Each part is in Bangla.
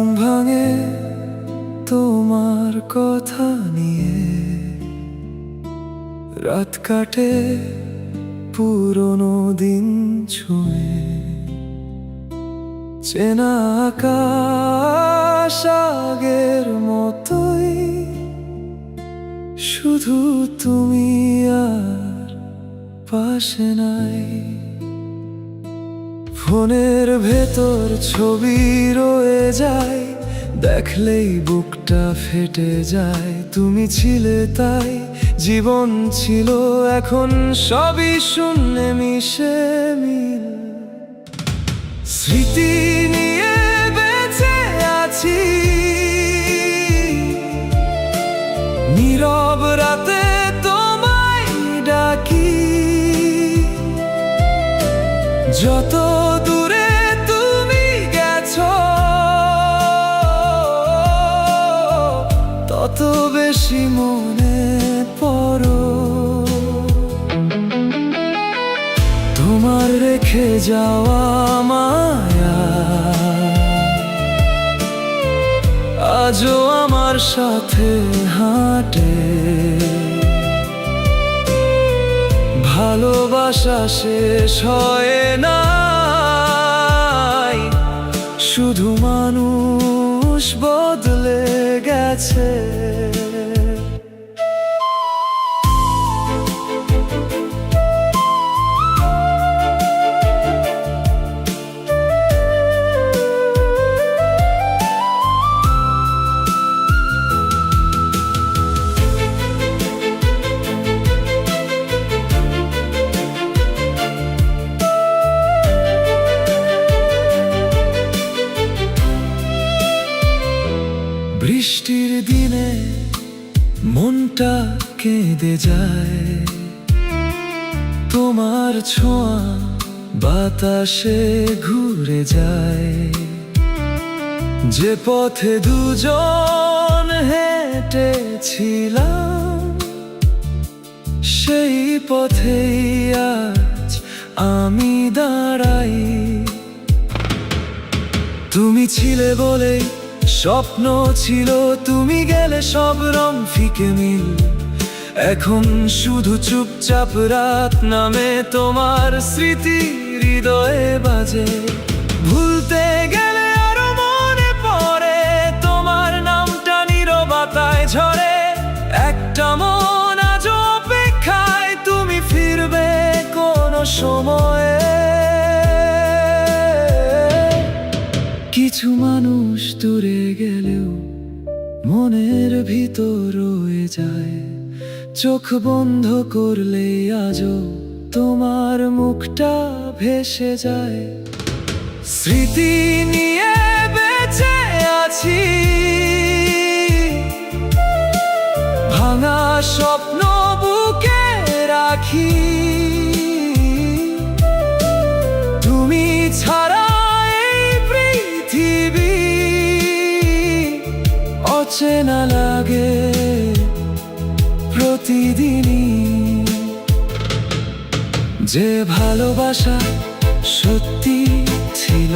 ঘুম ভাঙে তোমার কথা নিয়ে, রাত কাটে পুরনো দিন ছুঁয়ে। চেনা আকাশ আগের মতোই, শুধু তুমি আর পাশে নাই। ফোনের ভেতর ছবি রয়ে যায়, দেখলেই বুকটা ফেটে যায়। তুমি ছিলে তাই জীবন ছিল, এখন সবই শূন্যে মিশে মিল। স্মৃতি নিয়ে বেঁচে আছি, নীরব রাতে তোমায় ডাকি। যত দূরে তুমি গেছো, তত বেশি মনে পড়ো। তোমার রেখে যাওয়া মায়া আজও আমার সাথে হাঁটে। ভালোবাসা শেষ হয় নাই, শুধু মানুষ বদলে গেছে। বৃষ্টির দিনে মনটা কেঁদে যায়, তোমার ছোঁয়া বাতাসে ঘুরে যায়। যে পথে দুজন হেঁটেছিলাম, সেই পথেই আজ আমি দাঁড়াই। তুমি ছিলে বলেই স্বপ্ন ছিল, তুমি গেলে সব রং ফিকে মিল। এখন শুধু চুপচাপ রাত নামে, তোমার স্মৃতি হৃদয়ে বাজে। ভুলতে গেলে আরো মনে পড়ে, তোমার নামটা নীরবতায় ঝরে। একটা মন আজ অপেক্ষায়, তুমি ফিরবে কোনো সময়ে। কিছু মানুষ দূরে গেলেও মনের ভিতর রয়ে যায়। চোখ বন্ধ করলে আজও তোমার মুখটা ভেসে যায়। স্মৃতি নিয়ে বেঁচে আছি, ভাঙা স্বপ্ন বুকে রাখি। তুমি ছাড়া অচেনা লাগে প্রতিদিনই। যে ভালোবাসা সত্যি ছিল,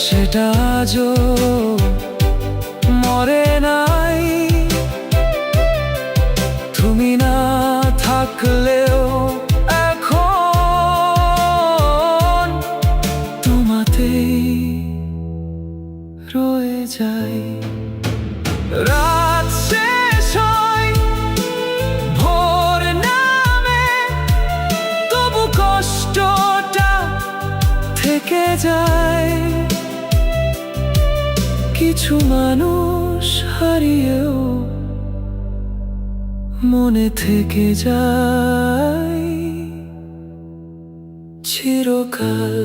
সেটা আজও মরে নাই। তুমি না থাকলেও এখন তোমাতেই রয়ে যাই। রাত শেষ হয়, ভোর নামে, তবু কষ্টটা থেকে যায়। কিছু মানুষ হারিয়েও মনে থেকে যায় চিরকাল।